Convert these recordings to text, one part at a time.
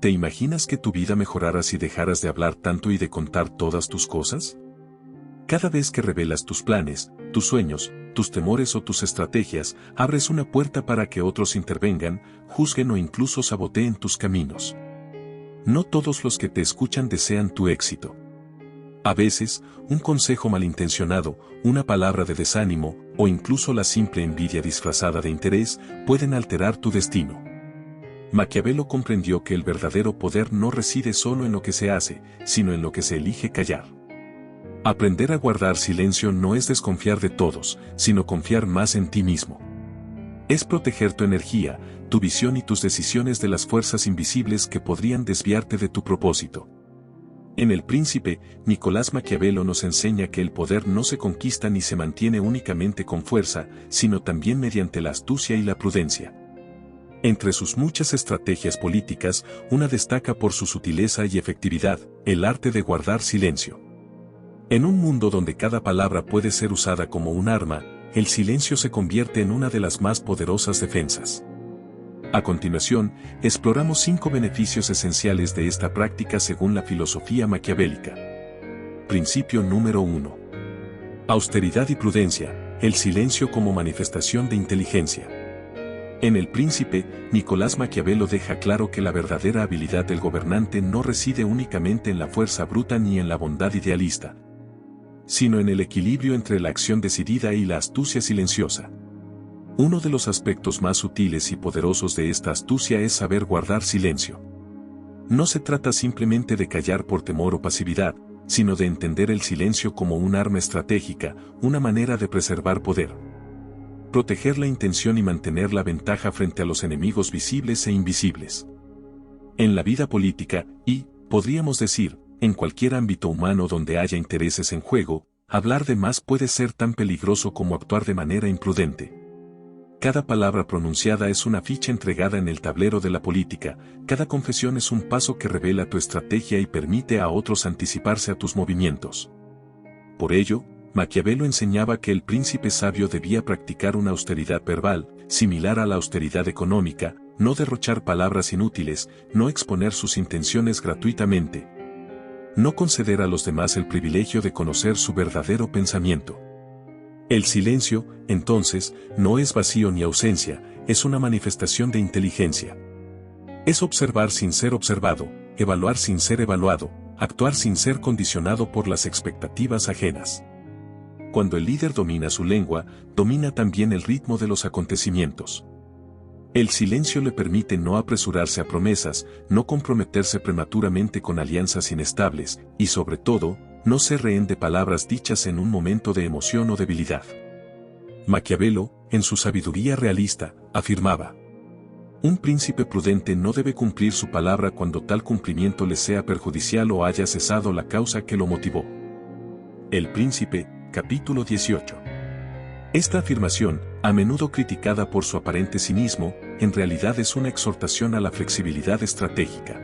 ¿Te imaginas que tu vida mejorara si dejaras de hablar tanto y de contar todas tus cosas? Cada vez que revelas tus planes, tus sueños, tus temores o tus estrategias, abres una puerta para que otros intervengan, juzguen o incluso saboteen tus caminos. No todos los que te escuchan desean tu éxito. A veces, un consejo malintencionado, una palabra de desánimo, o incluso la simple envidia disfrazada de interés, pueden alterar tu destino. Maquiavelo comprendió que el verdadero poder no reside solo en lo que se hace, sino en lo que se elige callar. Aprender a guardar silencio no es desconfiar de todos, sino confiar más en ti mismo. Es proteger tu energía, tu visión y tus decisiones de las fuerzas invisibles que podrían desviarte de tu propósito. En El Príncipe, Nicolás Maquiavelo nos enseña que el poder no se conquista ni se mantiene únicamente con fuerza, sino también mediante la astucia y la prudencia. Entre sus muchas estrategias políticas, una destaca por su sutileza y efectividad, el arte de guardar silencio. En un mundo donde cada palabra puede ser usada como un arma, el silencio se convierte en una de las más poderosas defensas. A continuación, exploramos 5 beneficios esenciales de esta práctica según la filosofía maquiavélica. Principio número 1. Austeridad y prudencia, el silencio como manifestación de inteligencia. En El Príncipe, Nicolás Maquiavelo deja claro que la verdadera habilidad del gobernante no reside únicamente en la fuerza bruta ni en la bondad idealista, sino en el equilibrio entre la acción decidida y la astucia silenciosa. Uno de los aspectos más sutiles y poderosos de esta astucia es saber guardar silencio. No se trata simplemente de callar por temor o pasividad, sino de entender el silencio como un arma estratégica, una manera de preservar poder, proteger la intención y mantener la ventaja frente a los enemigos visibles e invisibles. En la vida política, y, podríamos decir, en cualquier ámbito humano donde haya intereses en juego, hablar de más puede ser tan peligroso como actuar de manera imprudente. Cada palabra pronunciada es una ficha entregada en el tablero de la política, cada confesión es un paso que revela tu estrategia y permite a otros anticiparse a tus movimientos. Por ello, Maquiavelo enseñaba que el príncipe sabio debía practicar una austeridad verbal, similar a la austeridad económica, no derrochar palabras inútiles, no exponer sus intenciones gratuitamente, no conceder a los demás el privilegio de conocer su verdadero pensamiento. El silencio, entonces, no es vacío ni ausencia, es una manifestación de inteligencia. Es observar sin ser observado, evaluar sin ser evaluado, actuar sin ser condicionado por las expectativas ajenas. Cuando el líder domina su lengua, domina también el ritmo de los acontecimientos. El silencio le permite no apresurarse a promesas, no comprometerse prematuramente con alianzas inestables, y sobre todo, no ser rehén de palabras dichas en un momento de emoción o debilidad. Maquiavelo, en su sabiduría realista, afirmaba: un príncipe prudente no debe cumplir su palabra cuando tal cumplimiento le sea perjudicial o haya cesado la causa que lo motivó. El Príncipe, capítulo 18. Esta afirmación, a menudo criticada por su aparente cinismo, en realidad es una exhortación a la flexibilidad estratégica.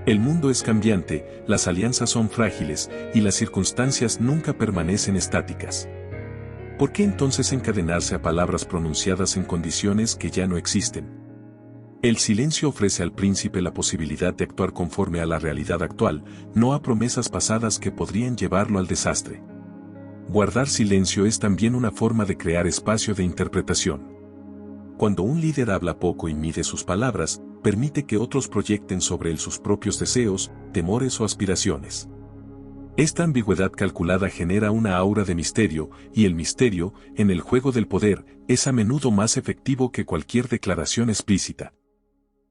El mundo es cambiante, las alianzas son frágiles, y las circunstancias nunca permanecen estáticas. ¿Por qué entonces encadenarse a palabras pronunciadas en condiciones que ya no existen? El silencio ofrece al príncipe la posibilidad de actuar conforme a la realidad actual, no a promesas pasadas que podrían llevarlo al desastre. Guardar silencio es también una forma de crear espacio de interpretación. Cuando un líder habla poco y mide sus palabras, permite que otros proyecten sobre él sus propios deseos, temores o aspiraciones. Esta ambigüedad calculada genera una aura de misterio, y el misterio, en el juego del poder, es a menudo más efectivo que cualquier declaración explícita.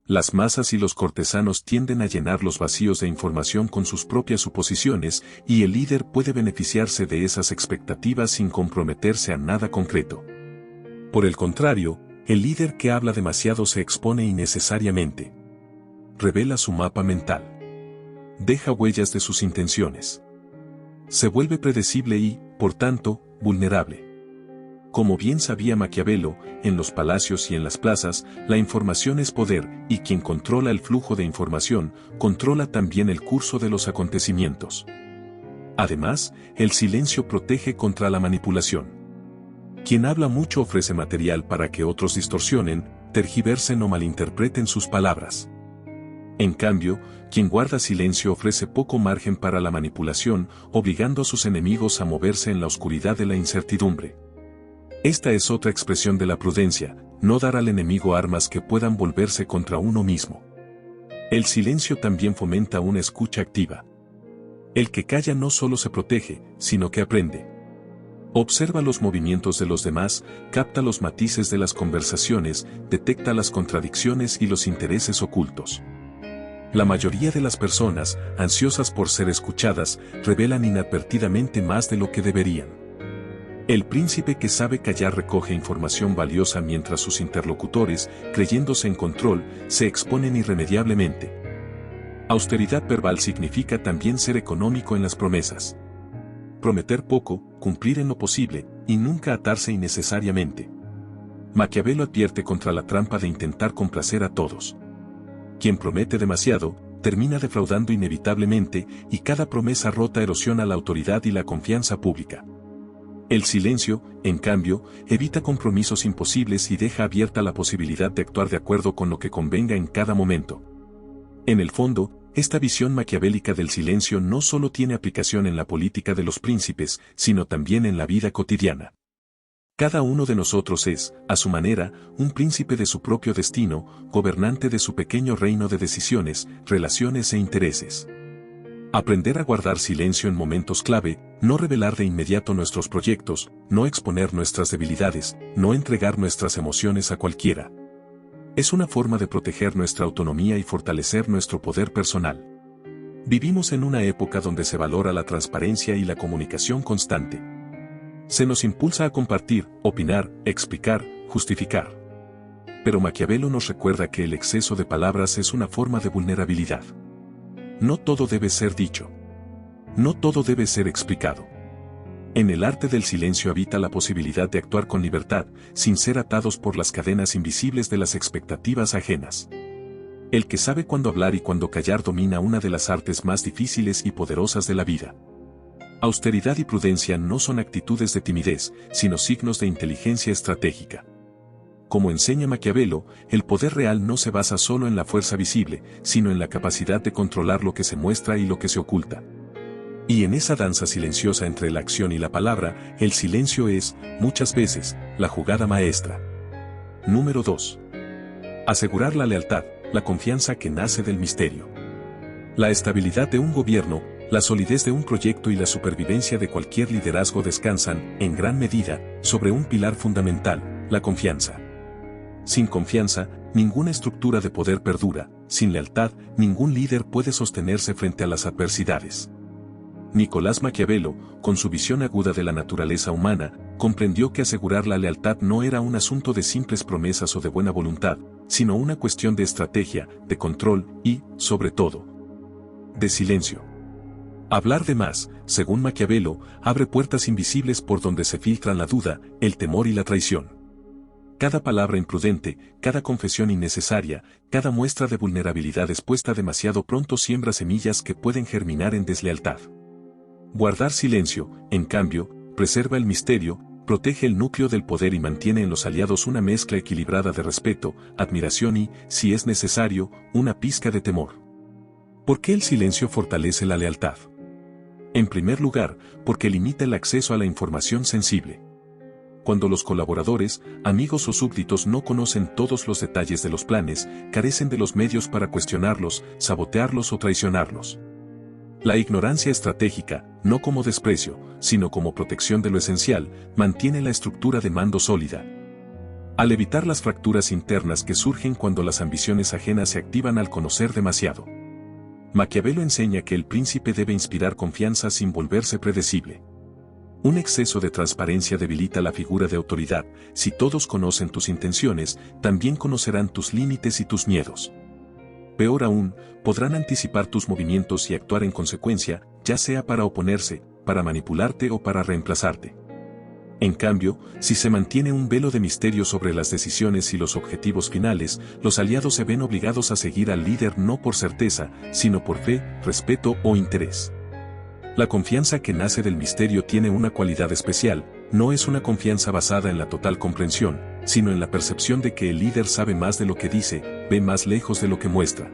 Las masas y los cortesanos tienden a llenar los vacíos de información con sus propias suposiciones, y el líder puede beneficiarse de esas expectativas sin comprometerse a nada concreto. Por el contrario, el líder que habla demasiado se expone innecesariamente. Revela su mapa mental. Deja huellas de sus intenciones. Se vuelve predecible y, por tanto, vulnerable. Como bien sabía Maquiavelo, en los palacios y en las plazas, la información es poder, y quien controla el flujo de información, controla también el curso de los acontecimientos. Además, el silencio protege contra la manipulación. Quien habla mucho ofrece material para que otros distorsionen, tergiversen o malinterpreten sus palabras. En cambio, quien guarda silencio ofrece poco margen para la manipulación, obligando a sus enemigos a moverse en la oscuridad de la incertidumbre. Esta es otra expresión de la prudencia, no dar al enemigo armas que puedan volverse contra uno mismo. El silencio también fomenta una escucha activa. El que calla no solo se protege, sino que aprende. Observa los movimientos de los demás, capta los matices de las conversaciones, detecta las contradicciones y los intereses ocultos. La mayoría de las personas, ansiosas por ser escuchadas, revelan inadvertidamente más de lo que deberían. El príncipe que sabe callar recoge información valiosa mientras sus interlocutores, creyéndose en control, se exponen irremediablemente. Austeridad verbal significa también ser económico en las promesas. Prometer poco, cumplir en lo posible, y nunca atarse innecesariamente. Maquiavelo advierte contra la trampa de intentar complacer a todos. Quien promete demasiado, termina defraudando inevitablemente, y cada promesa rota erosiona la autoridad y la confianza pública. El silencio, en cambio, evita compromisos imposibles y deja abierta la posibilidad de actuar de acuerdo con lo que convenga en cada momento. En el fondo, esta visión maquiavélica del silencio no solo tiene aplicación en la política de los príncipes, sino también en la vida cotidiana. Cada uno de nosotros es, a su manera, un príncipe de su propio destino, gobernante de su pequeño reino de decisiones, relaciones e intereses. Aprender a guardar silencio en momentos clave, no revelar de inmediato nuestros proyectos, no exponer nuestras debilidades, no entregar nuestras emociones a cualquiera. Es una forma de proteger nuestra autonomía y fortalecer nuestro poder personal. Vivimos en una época donde se valora la transparencia y la comunicación constante. Se nos impulsa a compartir, opinar, explicar, justificar. Pero Maquiavelo nos recuerda que el exceso de palabras es una forma de vulnerabilidad. No todo debe ser dicho. No todo debe ser explicado. En el arte del silencio habita la posibilidad de actuar con libertad, sin ser atados por las cadenas invisibles de las expectativas ajenas. El que sabe cuándo hablar y cuándo callar domina una de las artes más difíciles y poderosas de la vida. Austeridad y prudencia no son actitudes de timidez, sino signos de inteligencia estratégica. Como enseña Maquiavelo, el poder real no se basa solo en la fuerza visible, sino en la capacidad de controlar lo que se muestra y lo que se oculta. Y en esa danza silenciosa entre la acción y la palabra, el silencio es, muchas veces, la jugada maestra. Número 2. Asegurar la lealtad, la confianza que nace del misterio. La estabilidad de un gobierno, la solidez de un proyecto y la supervivencia de cualquier liderazgo descansan, en gran medida, sobre un pilar fundamental, la confianza. Sin confianza, ninguna estructura de poder perdura, sin lealtad, ningún líder puede sostenerse frente a las adversidades. Nicolás Maquiavelo, con su visión aguda de la naturaleza humana, comprendió que asegurar la lealtad no era un asunto de simples promesas o de buena voluntad, sino una cuestión de estrategia, de control y, sobre todo, de silencio. Hablar de más, según Maquiavelo, abre puertas invisibles por donde se filtran la duda, el temor y la traición. Cada palabra imprudente, cada confesión innecesaria, cada muestra de vulnerabilidad expuesta demasiado pronto siembra semillas que pueden germinar en deslealtad. Guardar silencio, en cambio, preserva el misterio, protege el núcleo del poder y mantiene en los aliados una mezcla equilibrada de respeto, admiración y, si es necesario, una pizca de temor. ¿Por qué el silencio fortalece la lealtad? En primer lugar, porque limita el acceso a la información sensible. Cuando los colaboradores, amigos o súbditos no conocen todos los detalles de los planes, carecen de los medios para cuestionarlos, sabotearlos o traicionarlos. La ignorancia estratégica, no como desprecio, sino como protección de lo esencial, mantiene la estructura de mando sólida. Al evitar las fracturas internas que surgen cuando las ambiciones ajenas se activan al conocer demasiado. Maquiavelo enseña que el príncipe debe inspirar confianza sin volverse predecible. Un exceso de transparencia debilita la figura de autoridad. Si todos conocen tus intenciones, también conocerán tus límites y tus miedos. Peor aún, podrán anticipar tus movimientos y actuar en consecuencia, ya sea para oponerse, para manipularte o para reemplazarte. En cambio, si se mantiene un velo de misterio sobre las decisiones y los objetivos finales, los aliados se ven obligados a seguir al líder no por certeza, sino por fe, respeto o interés. La confianza que nace del misterio tiene una cualidad especial, no es una confianza basada en la total comprensión, sino en la percepción de que el líder sabe más de lo que dice, ve más lejos de lo que muestra.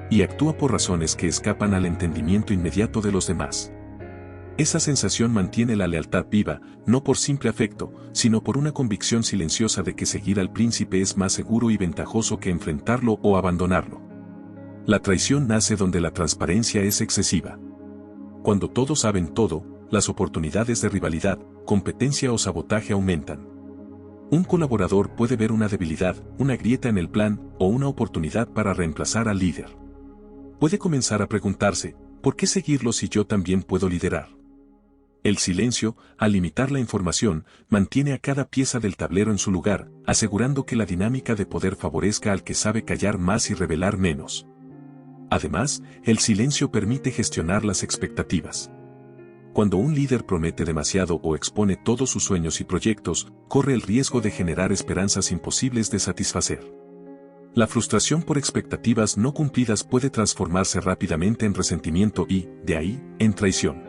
y actúa por razones que escapan al entendimiento inmediato de los demás. Esa sensación mantiene la lealtad viva, no por simple afecto, sino por una convicción silenciosa de que seguir al príncipe es más seguro y ventajoso que enfrentarlo o abandonarlo. La traición nace donde la transparencia es excesiva. Cuando todos saben todo, las oportunidades de rivalidad, competencia o sabotaje aumentan. Un colaborador puede ver una debilidad, una grieta en el plan o una oportunidad para reemplazar al líder. Puede comenzar a preguntarse, ¿por qué seguirlo si yo también puedo liderar? El silencio, al limitar la información, mantiene a cada pieza del tablero en su lugar, asegurando que la dinámica de poder favorezca al que sabe callar más y revelar menos. Además, el silencio permite gestionar las expectativas. Cuando un líder promete demasiado o expone todos sus sueños y proyectos, corre el riesgo de generar esperanzas imposibles de satisfacer. La frustración por expectativas no cumplidas puede transformarse rápidamente en resentimiento y, de ahí, en traición.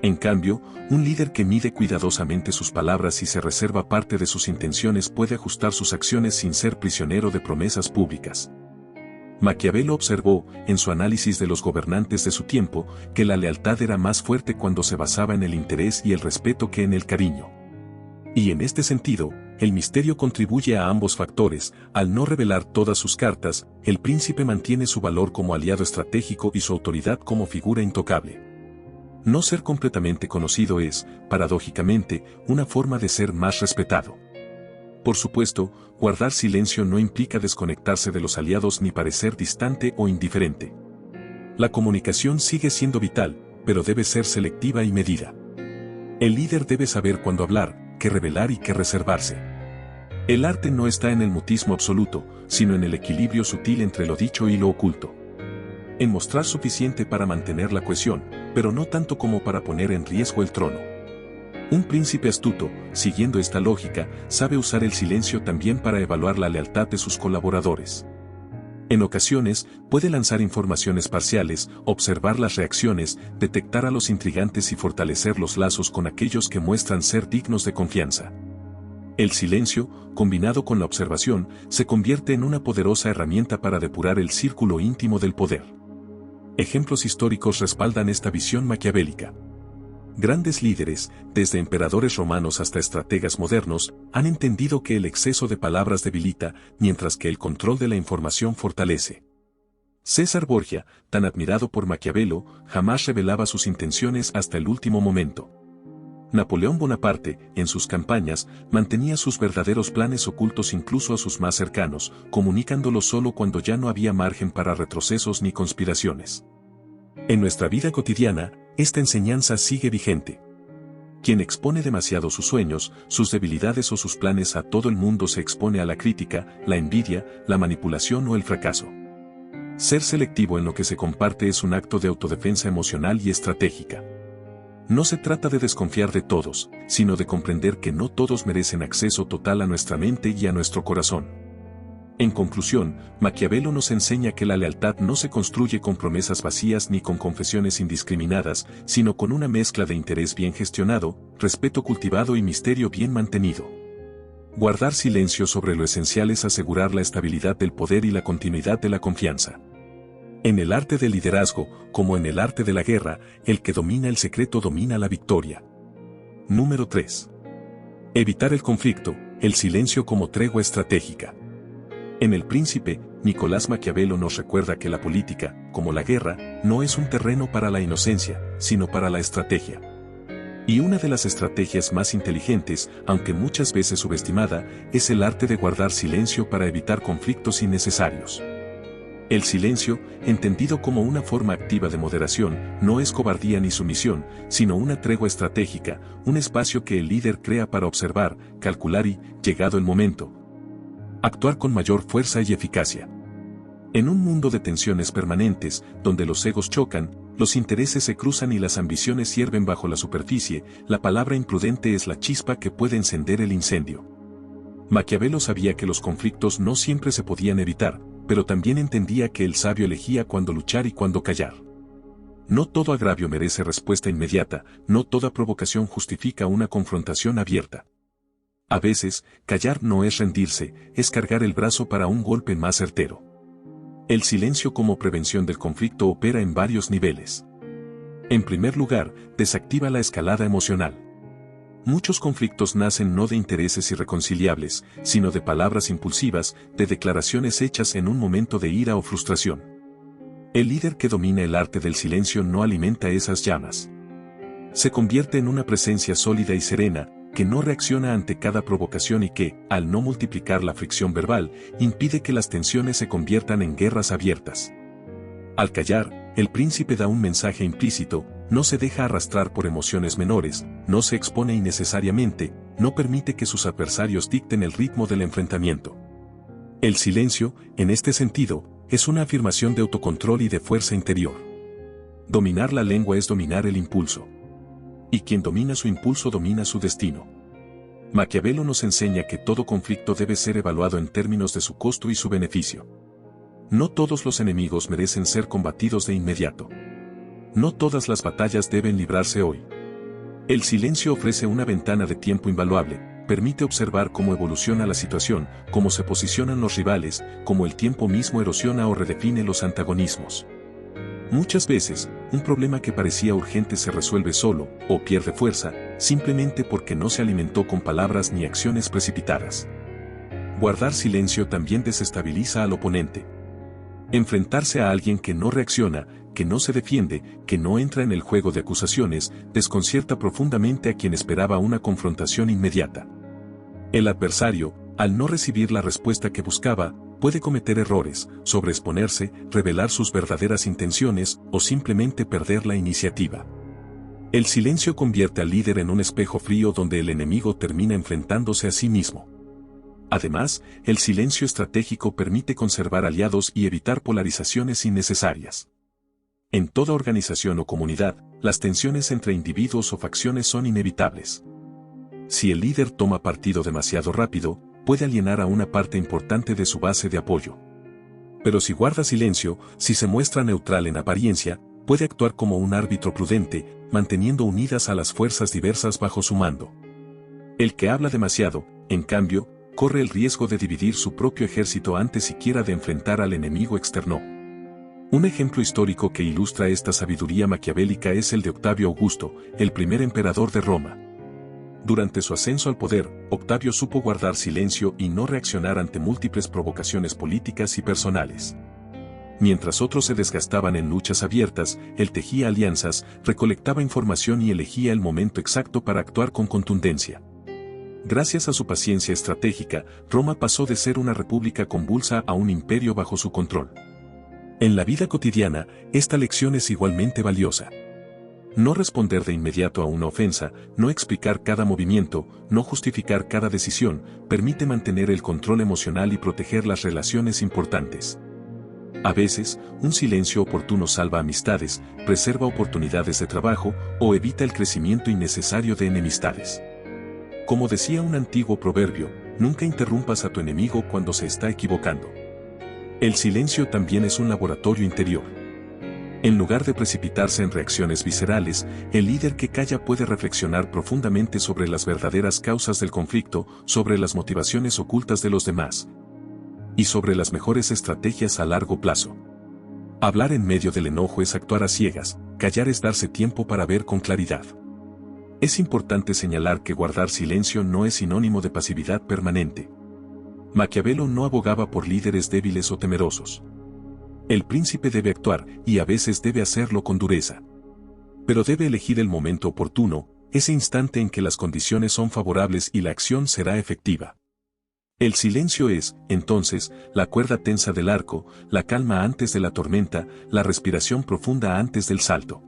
En cambio, un líder que mide cuidadosamente sus palabras y se reserva parte de sus intenciones puede ajustar sus acciones sin ser prisionero de promesas públicas. Maquiavelo observó, en su análisis de los gobernantes de su tiempo, que la lealtad era más fuerte cuando se basaba en el interés y el respeto que en el cariño. Y en este sentido, el misterio contribuye a ambos factores. Al no revelar todas sus cartas, el príncipe mantiene su valor como aliado estratégico y su autoridad como figura intocable. No ser completamente conocido es, paradójicamente, una forma de ser más respetado. Por supuesto, guardar silencio no implica desconectarse de los aliados ni parecer distante o indiferente. La comunicación sigue siendo vital, pero debe ser selectiva y medida. El líder debe saber cuándo hablar, qué revelar y qué reservarse. El arte no está en el mutismo absoluto, sino en el equilibrio sutil entre lo dicho y lo oculto. En mostrar suficiente para mantener la cohesión, pero no tanto como para poner en riesgo el trono. Un príncipe astuto, siguiendo esta lógica, sabe usar el silencio también para evaluar la lealtad de sus colaboradores. En ocasiones, puede lanzar informaciones parciales, observar las reacciones, detectar a los intrigantes y fortalecer los lazos con aquellos que muestran ser dignos de confianza. El silencio, combinado con la observación, se convierte en una poderosa herramienta para depurar el círculo íntimo del poder. Ejemplos históricos respaldan esta visión maquiavélica. Grandes líderes, desde emperadores romanos hasta estrategas modernos, han entendido que el exceso de palabras debilita, mientras que el control de la información fortalece. César Borgia, tan admirado por Maquiavelo, jamás revelaba sus intenciones hasta el último momento. Napoleón Bonaparte, en sus campañas, mantenía sus verdaderos planes ocultos incluso a sus más cercanos, comunicándolos solo cuando ya no había margen para retrocesos ni conspiraciones. En nuestra vida cotidiana, esta enseñanza sigue vigente. Quien expone demasiado sus sueños, sus debilidades o sus planes a todo el mundo se expone a la crítica, la envidia, la manipulación o el fracaso. Ser selectivo en lo que se comparte es un acto de autodefensa emocional y estratégica. No se trata de desconfiar de todos, sino de comprender que no todos merecen acceso total a nuestra mente y a nuestro corazón. En conclusión, Maquiavelo nos enseña que la lealtad no se construye con promesas vacías ni con confesiones indiscriminadas, sino con una mezcla de interés bien gestionado, respeto cultivado y misterio bien mantenido. Guardar silencio sobre lo esencial es asegurar la estabilidad del poder y la continuidad de la confianza. En el arte del liderazgo, como en el arte de la guerra, el que domina el secreto domina la victoria. Número 3. Evitar el conflicto, el silencio como tregua estratégica. En El Príncipe, Nicolás Maquiavelo nos recuerda que la política, como la guerra, no es un terreno para la inocencia, sino para la estrategia. Y una de las estrategias más inteligentes, aunque muchas veces subestimada, es el arte de guardar silencio para evitar conflictos innecesarios. El silencio, entendido como una forma activa de moderación, no es cobardía ni sumisión, sino una tregua estratégica, un espacio que el líder crea para observar, calcular y, llegado el momento, actuar con mayor fuerza y eficacia. En un mundo de tensiones permanentes, donde los egos chocan, los intereses se cruzan y las ambiciones hierven bajo la superficie, la palabra imprudente es la chispa que puede encender el incendio. Maquiavelo sabía que los conflictos no siempre se podían evitar, pero también entendía que el sabio elegía cuándo luchar y cuándo callar. No todo agravio merece respuesta inmediata, no toda provocación justifica una confrontación abierta. A veces, callar no es rendirse, es cargar el brazo para un golpe más certero. El silencio como prevención del conflicto opera en varios niveles. En primer lugar, desactiva la escalada emocional. Muchos conflictos nacen no de intereses irreconciliables, sino de palabras impulsivas, de declaraciones hechas en un momento de ira o frustración. El líder que domina el arte del silencio no alimenta esas llamas. Se convierte en una presencia sólida y serena, que no reacciona ante cada provocación y que, al no multiplicar la fricción verbal, impide que las tensiones se conviertan en guerras abiertas. Al callar, el príncipe da un mensaje implícito, no se deja arrastrar por emociones menores, no se expone innecesariamente, no permite que sus adversarios dicten el ritmo del enfrentamiento. El silencio, en este sentido, es una afirmación de autocontrol y de fuerza interior. Dominar la lengua es dominar el impulso. Y quien domina su impulso domina su destino. Maquiavelo nos enseña que todo conflicto debe ser evaluado en términos de su costo y su beneficio. No todos los enemigos merecen ser combatidos de inmediato. No todas las batallas deben librarse hoy. El silencio ofrece una ventana de tiempo invaluable, permite observar cómo evoluciona la situación, cómo se posicionan los rivales, cómo el tiempo mismo erosiona o redefine los antagonismos. Muchas veces, un problema que parecía urgente se resuelve solo, o pierde fuerza, simplemente porque no se alimentó con palabras ni acciones precipitadas. Guardar silencio también desestabiliza al oponente. Enfrentarse a alguien que no reacciona, que no se defiende, que no entra en el juego de acusaciones, desconcierta profundamente a quien esperaba una confrontación inmediata. El adversario, al no recibir la respuesta que buscaba, puede cometer errores, sobreexponerse, revelar sus verdaderas intenciones o simplemente perder la iniciativa. El silencio convierte al líder en un espejo frío donde el enemigo termina enfrentándose a sí mismo. Además, el silencio estratégico permite conservar aliados y evitar polarizaciones innecesarias. En toda organización o comunidad, las tensiones entre individuos o facciones son inevitables. Si el líder toma partido demasiado rápido, puede alienar a una parte importante de su base de apoyo. Pero si guarda silencio, si se muestra neutral en apariencia, puede actuar como un árbitro prudente, manteniendo unidas a las fuerzas diversas bajo su mando. El que habla demasiado, en cambio, corre el riesgo de dividir su propio ejército antes siquiera de enfrentar al enemigo externo. Un ejemplo histórico que ilustra esta sabiduría maquiavélica es el de Octavio Augusto, el primer emperador de Roma. Durante su ascenso al poder, Octavio supo guardar silencio y no reaccionar ante múltiples provocaciones políticas y personales. Mientras otros se desgastaban en luchas abiertas, él tejía alianzas, recolectaba información y elegía el momento exacto para actuar con contundencia. Gracias a su paciencia estratégica, Roma pasó de ser una república convulsa a un imperio bajo su control. En la vida cotidiana, esta lección es igualmente valiosa. No responder de inmediato a una ofensa, no explicar cada movimiento, no justificar cada decisión, permite mantener el control emocional y proteger las relaciones importantes. A veces, un silencio oportuno salva amistades, preserva oportunidades de trabajo o evita el crecimiento innecesario de enemistades. Como decía un antiguo proverbio, nunca interrumpas a tu enemigo cuando se está equivocando. El silencio también es un laboratorio interior. En lugar de precipitarse en reacciones viscerales, el líder que calla puede reflexionar profundamente sobre las verdaderas causas del conflicto, sobre las motivaciones ocultas de los demás y sobre las mejores estrategias a largo plazo. Hablar en medio del enojo es actuar a ciegas, callar es darse tiempo para ver con claridad. Es importante señalar que guardar silencio no es sinónimo de pasividad permanente. Maquiavelo no abogaba por líderes débiles o temerosos. El príncipe debe actuar, y a veces debe hacerlo con dureza. Pero debe elegir el momento oportuno, ese instante en que las condiciones son favorables y la acción será efectiva. El silencio es, entonces, la cuerda tensa del arco, la calma antes de la tormenta, la respiración profunda antes del salto.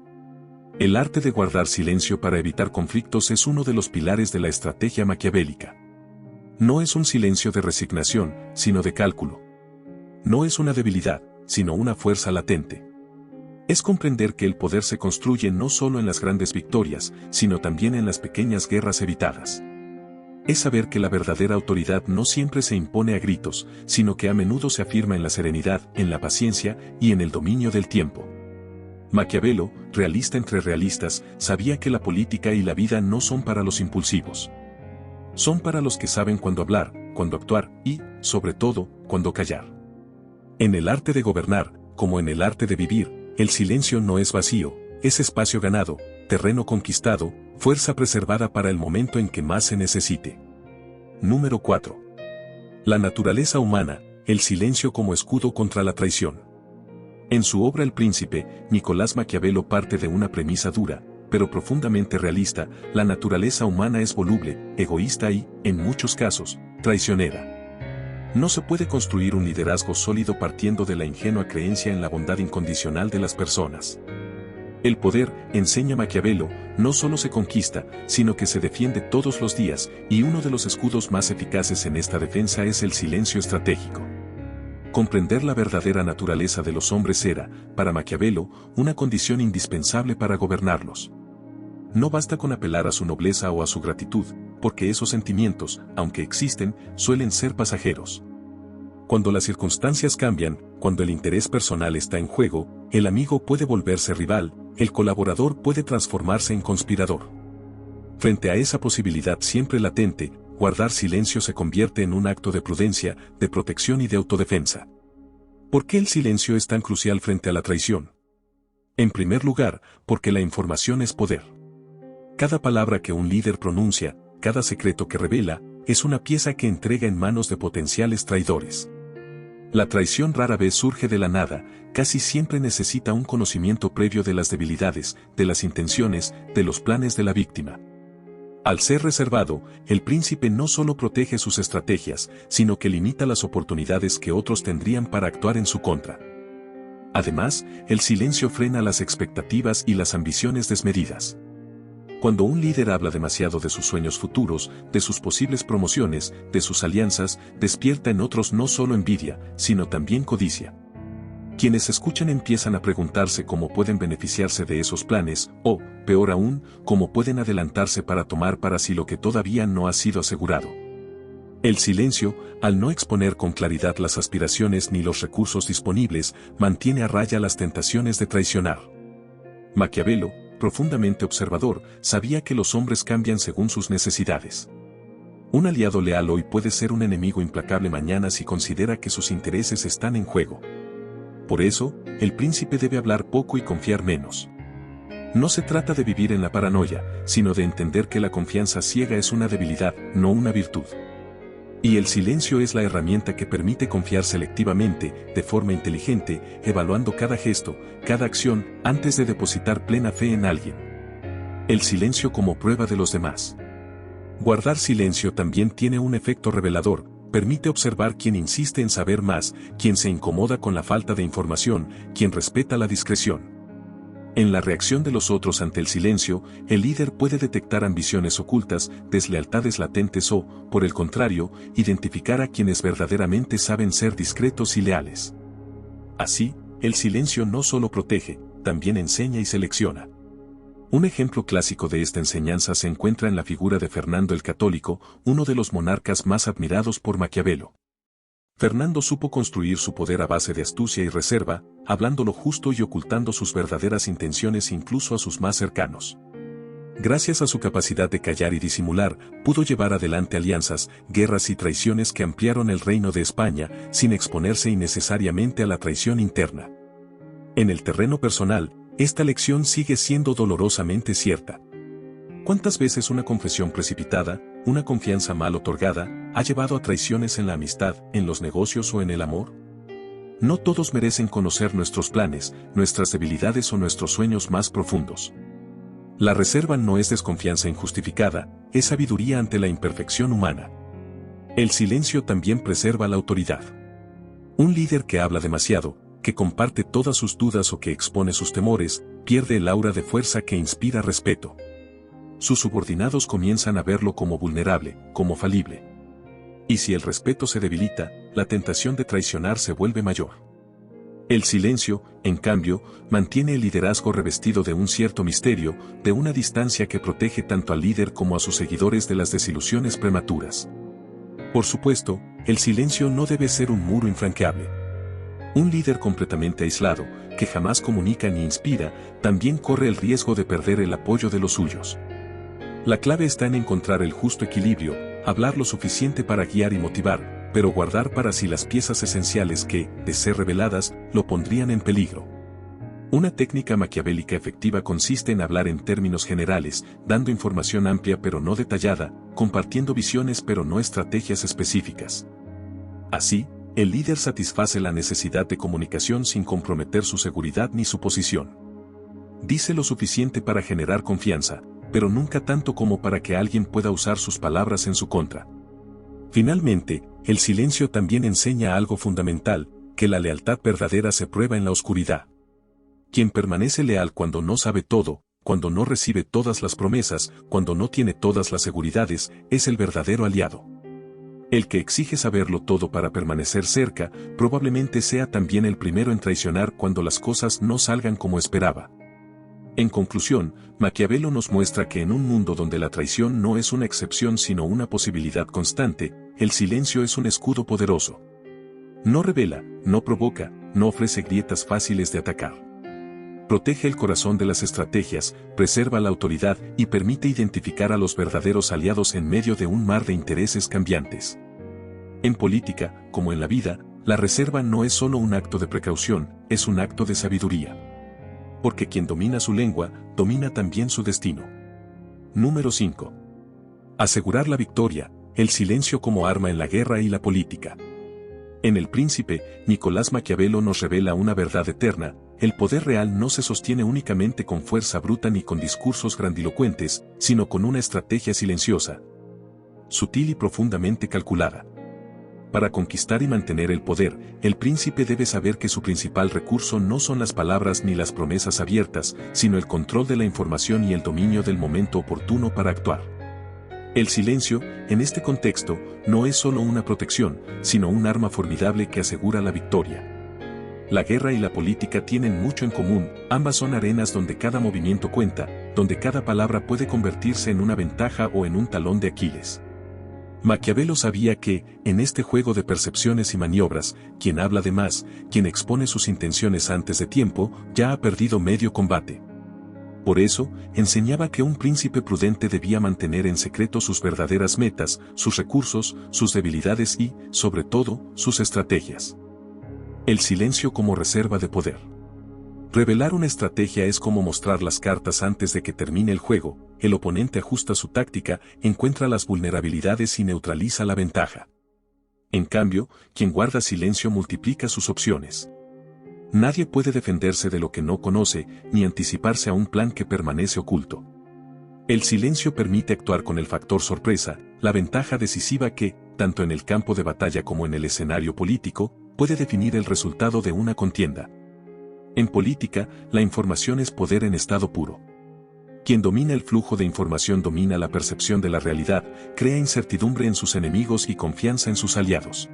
El arte de guardar silencio para evitar conflictos es uno de los pilares de la estrategia maquiavélica. No es un silencio de resignación, sino de cálculo. No es una debilidad, sino una fuerza latente. Es comprender que el poder se construye no solo en las grandes victorias, sino también en las pequeñas guerras evitadas. Es saber que la verdadera autoridad no siempre se impone a gritos, sino que a menudo se afirma en la serenidad, en la paciencia y en el dominio del tiempo. Maquiavelo, realista entre realistas, sabía que la política y la vida no son para los impulsivos. Son para los que saben cuándo hablar, cuándo actuar y, sobre todo, cuándo callar. En el arte de gobernar, como en el arte de vivir, el silencio no es vacío, es espacio ganado, terreno conquistado, fuerza preservada para el momento en que más se necesite. Número 4. La naturaleza humana, el silencio como escudo contra la traición. En su obra El Príncipe, Nicolás Maquiavelo parte de una premisa dura, pero profundamente realista: la naturaleza humana es voluble, egoísta y, en muchos casos, traicionera. No se puede construir un liderazgo sólido partiendo de la ingenua creencia en la bondad incondicional de las personas. El poder, enseña Maquiavelo, no solo se conquista, sino que se defiende todos los días, y uno de los escudos más eficaces en esta defensa es el silencio estratégico. Comprender la verdadera naturaleza de los hombres era, para Maquiavelo, una condición indispensable para gobernarlos. No basta con apelar a su nobleza o a su gratitud, porque esos sentimientos, aunque existen, suelen ser pasajeros. Cuando las circunstancias cambian, cuando el interés personal está en juego, el amigo puede volverse rival, el colaborador puede transformarse en conspirador. Frente a esa posibilidad siempre latente, guardar silencio se convierte en un acto de prudencia, de protección y de autodefensa. ¿Por qué el silencio es tan crucial frente a la traición? En primer lugar, porque la información es poder. Cada palabra que un líder pronuncia, cada secreto que revela, es una pieza que entrega en manos de potenciales traidores. La traición rara vez surge de la nada, casi siempre necesita un conocimiento previo de las debilidades, de las intenciones, de los planes de la víctima. Al ser reservado, el príncipe no solo protege sus estrategias, sino que limita las oportunidades que otros tendrían para actuar en su contra. Además, el silencio frena las expectativas y las ambiciones desmedidas. Cuando un líder habla demasiado de sus sueños futuros, de sus posibles promociones, de sus alianzas, despierta en otros no solo envidia, sino también codicia. Quienes escuchan empiezan a preguntarse cómo pueden beneficiarse de esos planes, o, peor aún, cómo pueden adelantarse para tomar para sí lo que todavía no ha sido asegurado. El silencio, al no exponer con claridad las aspiraciones ni los recursos disponibles, mantiene a raya las tentaciones de traicionar. Maquiavelo, profundamente observador, sabía que los hombres cambian según sus necesidades. Un aliado leal hoy puede ser un enemigo implacable mañana si considera que sus intereses están en juego. Por eso, el príncipe debe hablar poco y confiar menos. No se trata de vivir en la paranoia, sino de entender que la confianza ciega es una debilidad, no una virtud. Y el silencio es la herramienta que permite confiar selectivamente, de forma inteligente, evaluando cada gesto, cada acción, antes de depositar plena fe en alguien. El silencio como prueba de los demás. Guardar silencio también tiene un efecto revelador, permite observar quién insiste en saber más, quién se incomoda con la falta de información, quién respeta la discreción. En la reacción de los otros ante el silencio, el líder puede detectar ambiciones ocultas, deslealtades latentes o, por el contrario, identificar a quienes verdaderamente saben ser discretos y leales. Así, el silencio no solo protege, también enseña y selecciona. Un ejemplo clásico de esta enseñanza se encuentra en la figura de Fernando el Católico, uno de los monarcas más admirados por Maquiavelo. Fernando supo construir su poder a base de astucia y reserva, hablando lo justo y ocultando sus verdaderas intenciones incluso a sus más cercanos. Gracias a su capacidad de callar y disimular, pudo llevar adelante alianzas, guerras y traiciones que ampliaron el reino de España, sin exponerse innecesariamente a la traición interna. En el terreno personal, esta lección sigue siendo dolorosamente cierta. ¿Cuántas veces una confesión precipitada, una confianza mal otorgada, ha llevado a traiciones en la amistad, en los negocios o en el amor? No todos merecen conocer nuestros planes, nuestras debilidades o nuestros sueños más profundos. La reserva no es desconfianza injustificada, es sabiduría ante la imperfección humana. El silencio también preserva la autoridad. Un líder que habla demasiado, que comparte todas sus dudas o que expone sus temores, pierde el aura de fuerza que inspira respeto. Sus subordinados comienzan a verlo como vulnerable, como falible. Y si el respeto se debilita, la tentación de traicionar se vuelve mayor. El silencio, en cambio, mantiene el liderazgo revestido de un cierto misterio, de una distancia que protege tanto al líder como a sus seguidores de las desilusiones prematuras. Por supuesto, el silencio no debe ser un muro infranqueable. Un líder completamente aislado, que jamás comunica ni inspira, también corre el riesgo de perder el apoyo de los suyos. La clave está en encontrar el justo equilibrio, hablar lo suficiente para guiar y motivar, pero guardar para sí las piezas esenciales que, de ser reveladas, lo pondrían en peligro. Una técnica maquiavélica efectiva consiste en hablar en términos generales, dando información amplia pero no detallada, compartiendo visiones pero no estrategias específicas. Así, el líder satisface la necesidad de comunicación sin comprometer su seguridad ni su posición. Dice lo suficiente para generar confianza, pero nunca tanto como para que alguien pueda usar sus palabras en su contra. Finalmente, el silencio también enseña algo fundamental, que la lealtad verdadera se prueba en la oscuridad. Quien permanece leal cuando no sabe todo, cuando no recibe todas las promesas, cuando no tiene todas las seguridades, es el verdadero aliado. El que exige saberlo todo para permanecer cerca, probablemente sea también el primero en traicionar cuando las cosas no salgan como esperaba. En conclusión, Maquiavelo nos muestra que en un mundo donde la traición no es una excepción sino una posibilidad constante, el silencio es un escudo poderoso. No revela, no provoca, no ofrece grietas fáciles de atacar. Protege el corazón de las estrategias, preserva la autoridad y permite identificar a los verdaderos aliados en medio de un mar de intereses cambiantes. En política, como en la vida, la reserva no es solo un acto de precaución, es un acto de sabiduría. Porque quien domina su lengua, domina también su destino. Número 5. Asegurar la victoria, el silencio como arma en la guerra y la política. En El Príncipe, Nicolás Maquiavelo nos revela una verdad eterna: el poder real no se sostiene únicamente con fuerza bruta ni con discursos grandilocuentes, sino con una estrategia silenciosa, sutil y profundamente calculada. Para conquistar y mantener el poder, el príncipe debe saber que su principal recurso no son las palabras ni las promesas abiertas, sino el control de la información y el dominio del momento oportuno para actuar. El silencio, en este contexto, no es solo una protección, sino un arma formidable que asegura la victoria. La guerra y la política tienen mucho en común, ambas son arenas donde cada movimiento cuenta, donde cada palabra puede convertirse en una ventaja o en un talón de Aquiles. Maquiavelo sabía que, en este juego de percepciones y maniobras, quien habla de más, quien expone sus intenciones antes de tiempo, ya ha perdido medio combate. Por eso, enseñaba que un príncipe prudente debía mantener en secreto sus verdaderas metas, sus recursos, sus debilidades y, sobre todo, sus estrategias. El silencio como reserva de poder. Revelar una estrategia es como mostrar las cartas antes de que termine el juego. El oponente ajusta su táctica, encuentra las vulnerabilidades y neutraliza la ventaja. En cambio, quien guarda silencio multiplica sus opciones. Nadie puede defenderse de lo que no conoce, ni anticiparse a un plan que permanece oculto. El silencio permite actuar con el factor sorpresa, la ventaja decisiva que, tanto en el campo de batalla como en el escenario político, puede definir el resultado de una contienda. En política, la información es poder en estado puro. Quien domina el flujo de información domina la percepción de la realidad, crea incertidumbre en sus enemigos y confianza en sus aliados.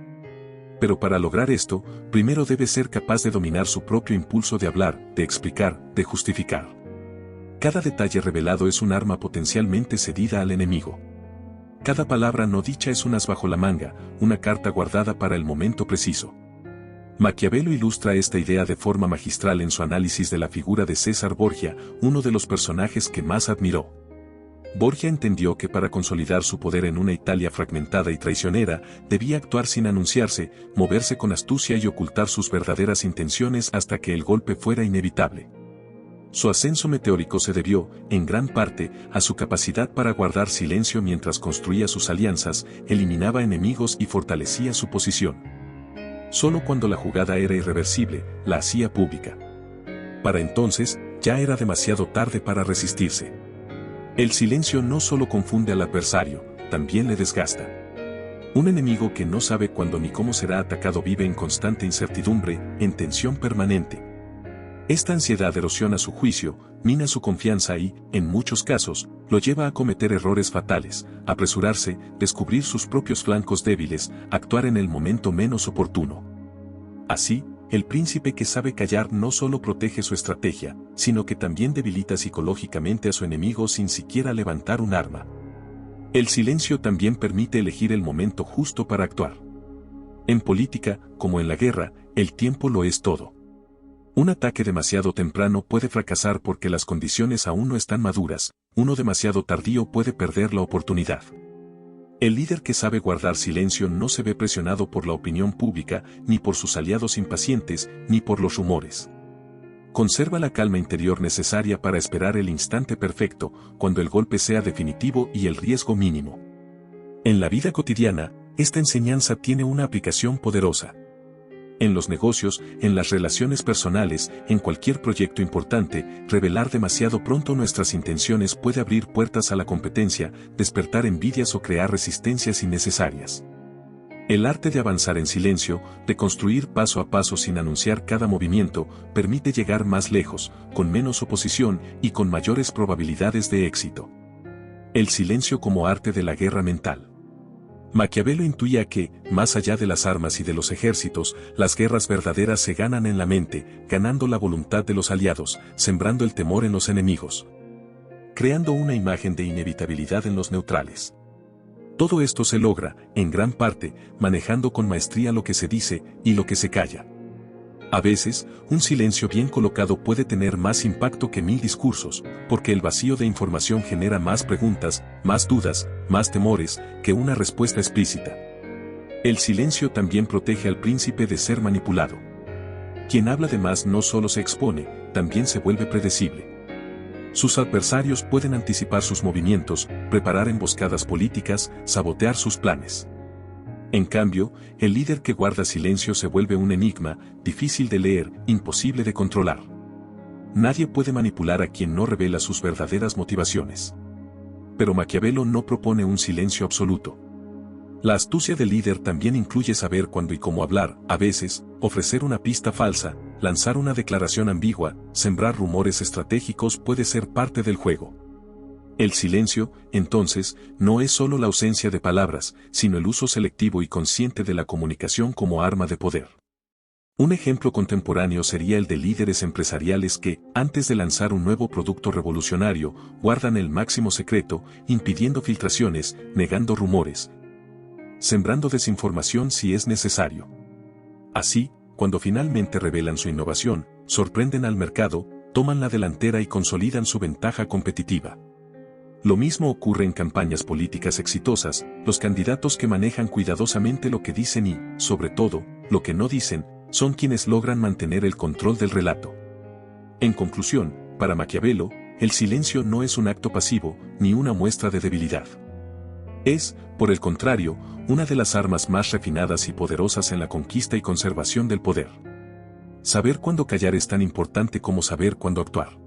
Pero para lograr esto, primero debe ser capaz de dominar su propio impulso de hablar, de explicar, de justificar. Cada detalle revelado es un arma potencialmente cedida al enemigo. Cada palabra no dicha es un as bajo la manga, una carta guardada para el momento preciso. Maquiavelo ilustra esta idea de forma magistral en su análisis de la figura de César Borgia, uno de los personajes que más admiró. Borgia entendió que para consolidar su poder en una Italia fragmentada y traicionera, debía actuar sin anunciarse, moverse con astucia y ocultar sus verdaderas intenciones hasta que el golpe fuera inevitable. Su ascenso meteórico se debió, en gran parte, a su capacidad para guardar silencio mientras construía sus alianzas, eliminaba enemigos y fortalecía su posición. Solo cuando la jugada era irreversible, la hacía pública. Para entonces, ya era demasiado tarde para resistirse. El silencio no solo confunde al adversario, también le desgasta. Un enemigo que no sabe cuándo ni cómo será atacado vive en constante incertidumbre, en tensión permanente. Esta ansiedad erosiona su juicio, mina su confianza y, en muchos casos, lo lleva a cometer errores fatales, apresurarse, descubrir sus propios flancos débiles, actuar en el momento menos oportuno. Así, el príncipe que sabe callar no solo protege su estrategia, sino que también debilita psicológicamente a su enemigo sin siquiera levantar un arma. El silencio también permite elegir el momento justo para actuar. En política, como en la guerra, el tiempo lo es todo. Un ataque demasiado temprano puede fracasar porque las condiciones aún no están maduras, uno demasiado tardío puede perder la oportunidad. El líder que sabe guardar silencio no se ve presionado por la opinión pública, ni por sus aliados impacientes, ni por los rumores. Conserva la calma interior necesaria para esperar el instante perfecto, cuando el golpe sea definitivo y el riesgo mínimo. En la vida cotidiana, esta enseñanza tiene una aplicación poderosa. En los negocios, en las relaciones personales, en cualquier proyecto importante, revelar demasiado pronto nuestras intenciones puede abrir puertas a la competencia, despertar envidias o crear resistencias innecesarias. El arte de avanzar en silencio, de construir paso a paso sin anunciar cada movimiento, permite llegar más lejos, con menos oposición y con mayores probabilidades de éxito. El silencio como arte de la guerra mental. Maquiavelo intuía que, más allá de las armas y de los ejércitos, las guerras verdaderas se ganan en la mente, ganando la voluntad de los aliados, sembrando el temor en los enemigos, creando una imagen de inevitabilidad en los neutrales. Todo esto se logra, en gran parte, manejando con maestría lo que se dice y lo que se calla. A veces, un silencio bien colocado puede tener más impacto que 1000 discursos, porque el vacío de información genera más preguntas, más dudas, más temores, que una respuesta explícita. El silencio también protege al príncipe de ser manipulado. Quien habla de más no solo se expone, también se vuelve predecible. Sus adversarios pueden anticipar sus movimientos, preparar emboscadas políticas, sabotear sus planes. En cambio, el líder que guarda silencio se vuelve un enigma, difícil de leer, imposible de controlar. Nadie puede manipular a quien no revela sus verdaderas motivaciones. Pero Maquiavelo no propone un silencio absoluto. La astucia del líder también incluye saber cuándo y cómo hablar, a veces, ofrecer una pista falsa, lanzar una declaración ambigua, sembrar rumores estratégicos puede ser parte del juego. El silencio, entonces, no es solo la ausencia de palabras, sino el uso selectivo y consciente de la comunicación como arma de poder. Un ejemplo contemporáneo sería el de líderes empresariales que, antes de lanzar un nuevo producto revolucionario, guardan el máximo secreto, impidiendo filtraciones, negando rumores, sembrando desinformación si es necesario. Así, cuando finalmente revelan su innovación, sorprenden al mercado, toman la delantera y consolidan su ventaja competitiva. Lo mismo ocurre en campañas políticas exitosas, los candidatos que manejan cuidadosamente lo que dicen y, sobre todo, lo que no dicen, son quienes logran mantener el control del relato. En conclusión, para Maquiavelo, el silencio no es un acto pasivo, ni una muestra de debilidad. Es, por el contrario, una de las armas más refinadas y poderosas en la conquista y conservación del poder. Saber cuándo callar es tan importante como saber cuándo actuar.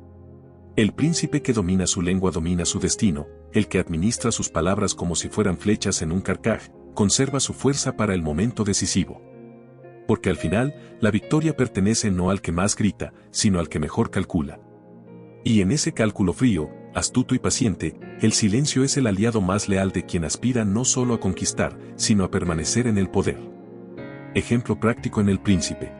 El príncipe que domina su lengua domina su destino, el que administra sus palabras como si fueran flechas en un carcaj, conserva su fuerza para el momento decisivo. Porque al final, la victoria pertenece no al que más grita, sino al que mejor calcula. Y en ese cálculo frío, astuto y paciente, el silencio es el aliado más leal de quien aspira no solo a conquistar, sino a permanecer en el poder. Ejemplo práctico en El Príncipe.